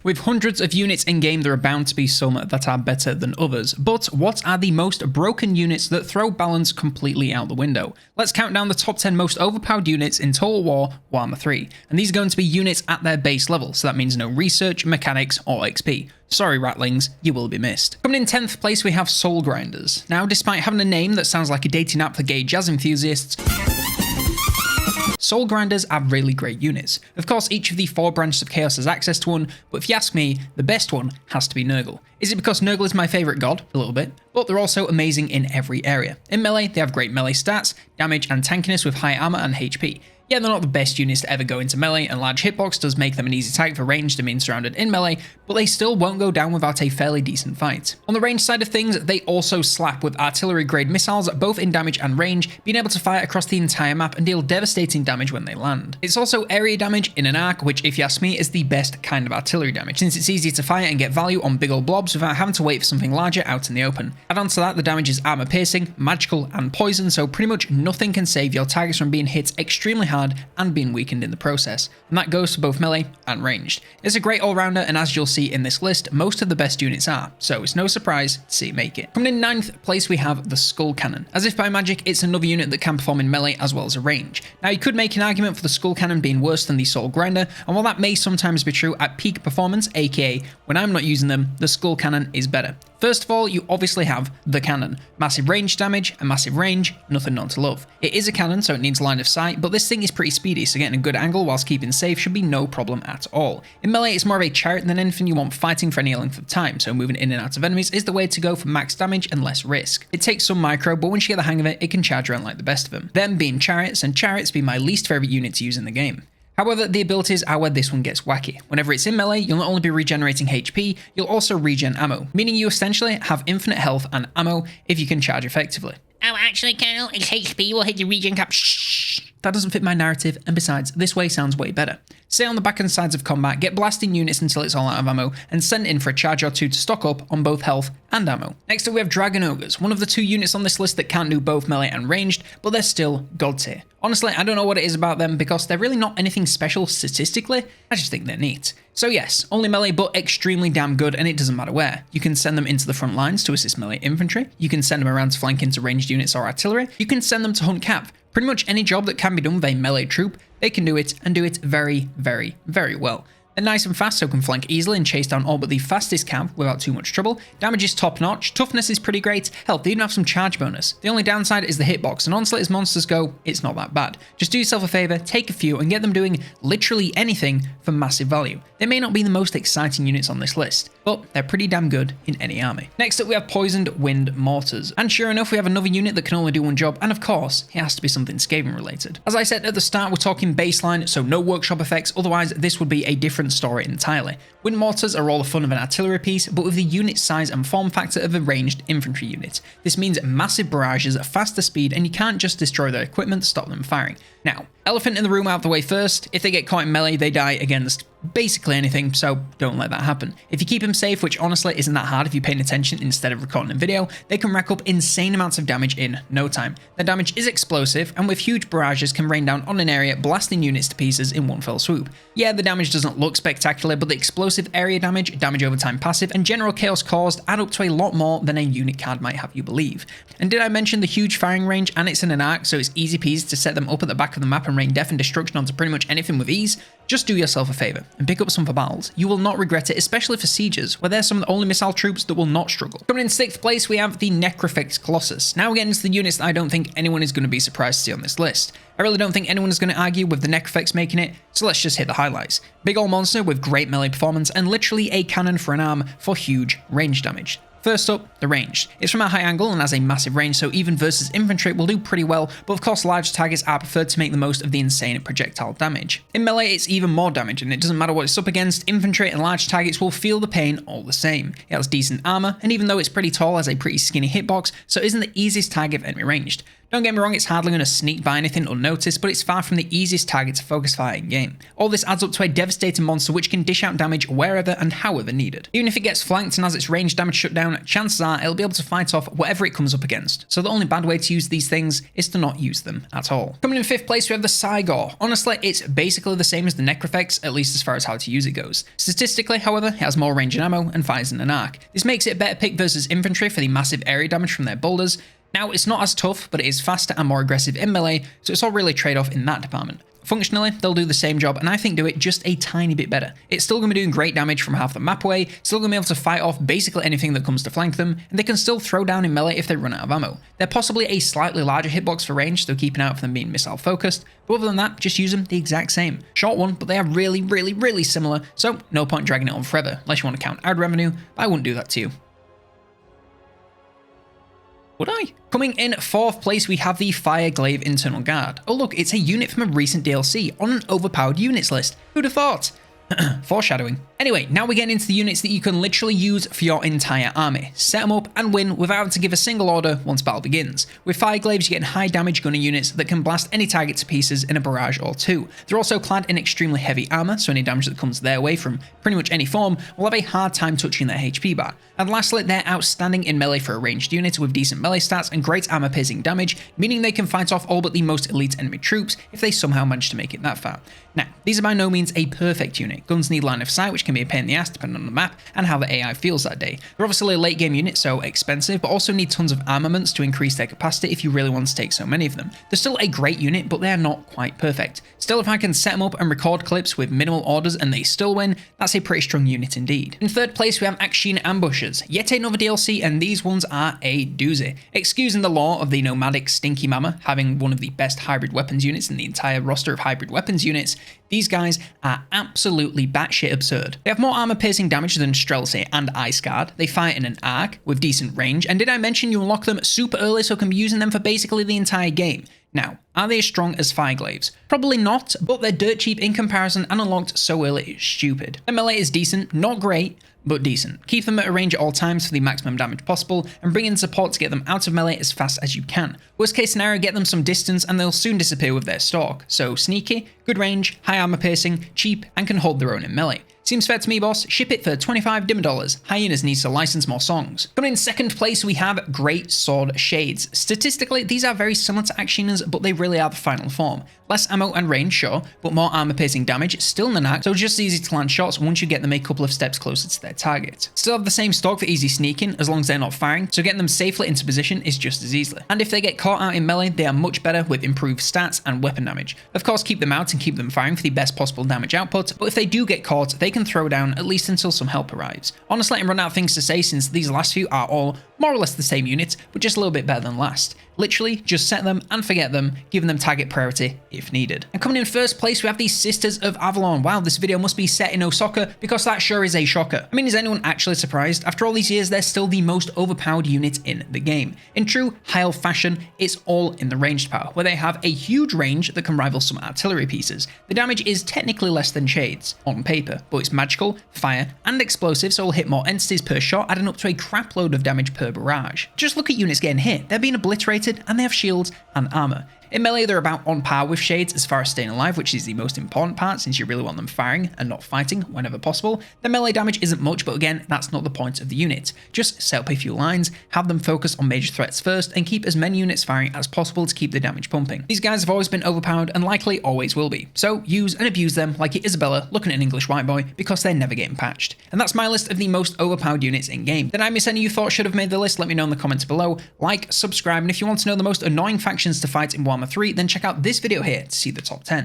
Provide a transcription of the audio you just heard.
With hundreds of units in game, there are bound to be some that are better than others. But what are the most broken units that throw balance completely out the window? Let's count down the top 10 most overpowered units in Total War Warhammer 3. And these are going to be units at their base level, so that means no research, mechanics, or XP. Sorry Ratlings, you will be missed. Coming in 10th place we have Soul Grinders. Now, despite having a name that sounds like a dating app for gay jazz enthusiasts, Soul Grinders are really great units. Of course, each of the 4 branches of Chaos has access to one, but if you ask me, the best one has to be Nurgle. Is it because Nurgle is my favourite god? A little bit. But they're also amazing in every area. In melee, they have great melee stats, damage and tankiness with high armor and HP. Yeah, they're not the best units to ever go into melee, and large hitbox does make them an easy target for ranged and being surrounded in melee, but they still won't go down without a fairly decent fight. On the range side of things, they also slap with artillery grade missiles, both in damage and range, being able to fire across the entire map and deal devastating damage when they land. It's also area damage in an arc, which if you ask me is the best kind of artillery damage, since it's easier to fire and get value on big old blobs without having to wait for something larger out in the open. Add on to that, the damage is armor piercing, magical and poison, so pretty much nothing can save your targets from being hit extremely hard and being weakened in the process, and that goes for both melee and ranged. It's a great all-rounder, and as you'll see in this list, most of the best units are, so it's no surprise to see it make it. Coming in 9th place we have the Skull Cannon. As if by magic, it's another unit that can perform in melee as well as a range. Now you could make an argument for the Skull Cannon being worse than the Soul Grinder, and while that may sometimes be true, at peak performance, aka when I'm not using them, the Skull Cannon is better. First of all, you obviously have the cannon. Massive range damage, and massive range, nothing not to love. It is a cannon, so it needs line of sight, but this thing is pretty speedy, so getting a good angle whilst keeping safe should be no problem at all. In melee, it's more of a chariot than anything you want fighting for any length of time, so moving in and out of enemies is the way to go for max damage and less risk. It takes some micro, but once you get the hang of it, it can charge around like the best of them. Them being chariots, and chariots being my least favourite unit to use in the game. However, the abilities are where this one gets wacky. Whenever it's in melee, you'll not only be regenerating HP, you'll also regen ammo, meaning you essentially have infinite health and ammo if you can charge effectively. Oh, actually, Colonel, it's HP will hit your regen cap. Shh. That doesn't fit my narrative, and besides, this way sounds way better. Stay on the back and sides of combat, get blasting units until it's all out of ammo, and send in for a charge or two to stock up on both health and ammo. Next up we have Dragon Ogres, one of the 2 units on this list that can't do both melee and ranged, but they're still god tier. Honestly, I don't know what it is about them because they're really not anything special statistically, I just think they're neat. So yes, only melee but extremely damn good, and it doesn't matter where. You can send them into the front lines to assist melee infantry, you can send them around to flank into ranged units or artillery, you can send them to hunt cap. Pretty much any job that can be done with a melee troop, they can do it and do it very, very, very well. They're nice and fast, so can flank easily and chase down all but the fastest camp without too much trouble. Damage is top notch, toughness is pretty great, hell, they even have some charge bonus. The only downside is the hitbox, and honestly as monsters go, it's not that bad. Just do yourself a favour, take a few and get them doing literally anything for massive value. They may not be the most exciting units on this list, but they're pretty damn good in any army. Next up we have Poisoned Wind Mortars, and sure enough we have another unit that can only do one job, and of course it has to be something Skaven related. As I said at the start, we're talking baseline, so no workshop effects, otherwise this would be a different story entirely. Wind mortars are all the fun of an artillery piece, but with the unit size and form factor of a ranged infantry unit. This means massive barrages, faster speed, and you can't just destroy their equipment to stop them firing. Now, elephant in the room out of the way first, if they get caught in melee, they die against basically anything, so don't let that happen. If you keep them safe, which honestly isn't that hard if you're paying attention instead of recording a video, they can rack up insane amounts of damage in no time. Their damage is explosive, and with huge barrages can rain down on an area, blasting units to pieces in one fell swoop. Yeah, the damage doesn't look spectacular, but the explosive area damage, damage over time passive, and general chaos caused add up to a lot more than a unit card might have you believe. And did I mention the huge firing range, and it's in an arc, so it's easy peasy to set them up at the back of the map and rain death and destruction onto pretty much anything with ease? Just do yourself a favour and pick up some for battles. You will not regret it, especially for sieges, where there's some of the only missile troops that will not struggle. Coming in 6th place, we have the Necrophix Colossus. Now we're getting into the units that I don't think anyone is going to be surprised to see on this list. I really don't think anyone is going to argue with the Necrophix making it, so let's just hit the highlights. Big old monster with great melee performance and literally a cannon for an arm for huge range damage. First up, the range. It's from a high angle and has a massive range, so even versus infantry it will do pretty well, but of course large targets are preferred to make the most of the insane projectile damage. In melee it's even more damage, and it doesn't matter what it's up against, infantry and large targets will feel the pain all the same. It has decent armor, and even though it's pretty tall, has a pretty skinny hitbox, so it isn't the easiest target of enemy ranged. Don't get me wrong, it's hardly going to sneak by anything unnoticed, but it's far from the easiest target to focus fire in game. All this adds up to a devastating monster which can dish out damage wherever and however needed. Even if it gets flanked and has its range damage shut down, chances are it'll be able to fight off whatever it comes up against. So the only bad way to use these things is to not use them at all. Coming in 5th place, we have the Saigor. Honestly, it's basically the same as the Necrophix, at least as far as how to use it goes. Statistically, however, it has more range and ammo and fires in an arc. This makes it a better pick versus infantry for the massive area damage from their boulders. Now, it's not as tough, but it is faster and more aggressive in melee, so it's all really trade-off in that department. Functionally, they'll do the same job, and I think do it just a tiny bit better. It's still going to be doing great damage from half the map away, still going to be able to fight off basically anything that comes to flank them, and they can still throw down in melee if they run out of ammo. They're possibly a slightly larger hitbox for range, so keep an eye out for them being missile focused, but other than that, just use them the exact same. Short one, but they are really similar, so no point dragging it on forever, unless you want to count ad revenue, but I wouldn't do that to you. Would I? Coming in 4th place, we have the Fireglaive Internal Guard. Oh look, it's a unit from a recent DLC on an overpowered units list. Who'd have thought? Foreshadowing. Anyway, now we're getting into the units that you can literally use for your entire army. Set them up and win without having to give a single order once battle begins. With Fireglaives, you're getting high damage gunner units that can blast any target to pieces in a barrage or two. They're also clad in extremely heavy armor, so any damage that comes their way from pretty much any form will have a hard time touching their HP bar. And lastly, they're outstanding in melee for a ranged unit with decent melee stats and great armor piercing damage, meaning they can fight off all but the most elite enemy troops if they somehow manage to make it that far. Now, these are by no means a perfect unit. Guns need line of sight, which can be a pain in the ass depending on the map and how the AI feels that day. They're obviously a late game unit, so expensive, but also need tons of armaments to increase their capacity if you really want to take so many of them. They're still a great unit, but they're not quite perfect. Still, if I can set them up and record clips with minimal orders and they still win, that's a pretty strong unit indeed. In 3rd place, we have Action Ambushers. Yet another DLC, and these ones are a doozy. Excusing the law of the nomadic Stinky Mama having one of the best hybrid weapons units in the entire roster of hybrid weapons units, these guys are absolutely batshit absurd. They have more armor piercing damage than Streltsy and Ice Guard. They fire in an arc with decent range, and did I mention you unlock them super early so you can be using them for basically the entire game? Now, are they as strong as Fireglaives? Probably not, but they're dirt cheap in comparison and unlocked so early it's stupid. Their melee is decent, not great, but decent. Keep them at a range at all times for the maximum damage possible, and bring in support to get them out of melee as fast as you can. Worst case scenario, get them some distance and they'll soon disappear with their stalk. So sneaky, good range, high armor piercing, cheap, and can hold their own in melee. Seems fair to me, boss. Ship it for $25 dimmer. Hyenas needs to license more songs. Coming in 2nd place, we have Great Sword Shades. Statistically, these are very similar to Actioners, but they really are the final form. Less ammo and range, sure, but more armor piercing damage, still in an arc, so just easy to land shots once you get them a couple of steps closer to their target. Still have the same stalk for easy sneaking, as long as they're not firing, so getting them safely into position is just as easily. And if they get caught out in melee, they are much better with improved stats and weapon damage. Of course, keep them out and keep them firing for the best possible damage output, but if they do get caught, they can throw down at least until some help arrives. Honestly, I'm running out of things to say since these last few are all more or less the same units, but just a little bit better than last. Literally, just set them and forget them, giving them target priority if needed. And coming in 1st place, we have the Sisters of Avalon. Wow, this video must be set in Osaka, because that sure is a shocker. I mean, is anyone actually surprised? After all these years, they're still the most overpowered unit in the game. In true high elf fashion, it's all in the ranged power, where they have a huge range that can rival some artillery pieces. The damage is technically less than Shades, on paper, but it's magical, fire, and explosive, so it'll hit more entities per shot, adding up to a crap load of damage per barrage. Just look at units getting hit. They're being obliterated, and they have shields and armor. In melee, they're about on par with Shades as far as staying alive, which is the most important part since you really want them firing and not fighting whenever possible. The melee damage isn't much, but again, that's not the point of the unit. Just set up a few lines, have them focus on major threats first, and keep as many units firing as possible to keep the damage pumping. These guys have always been overpowered and likely always will be, so use and abuse them like Isabella looking at an English white boy because they're never getting patched. And that's my list of the most overpowered units in game. Did I miss any you thought should have made the list? Let me know in the comments below. Like, subscribe, and if you want to know the most annoying factions to fight in Warhammer 3, then check out this video here to see the top 10.